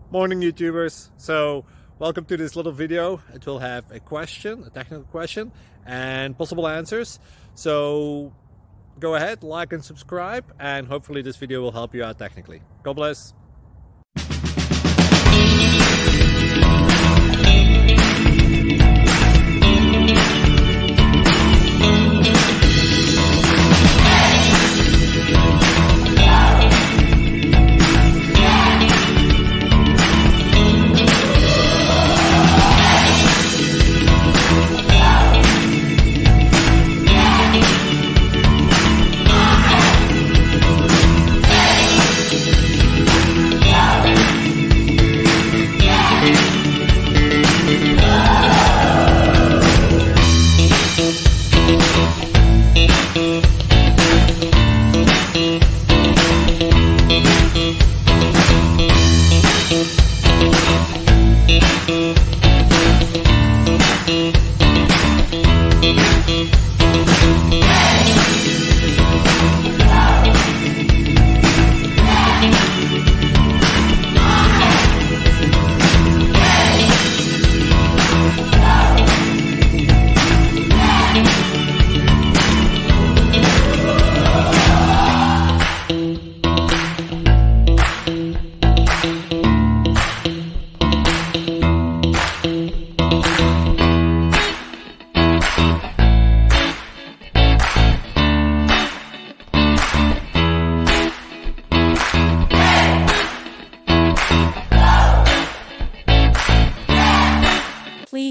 Morning, YouTubers. So welcome to this little video. It will have a question, a technical question, and possible answers. So go ahead, like and subscribe, and hopefully this video will help you out technically. God bless.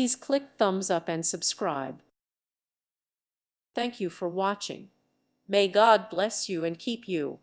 Please click thumbs up and subscribe. Thank you for watching. May God bless you and keep you.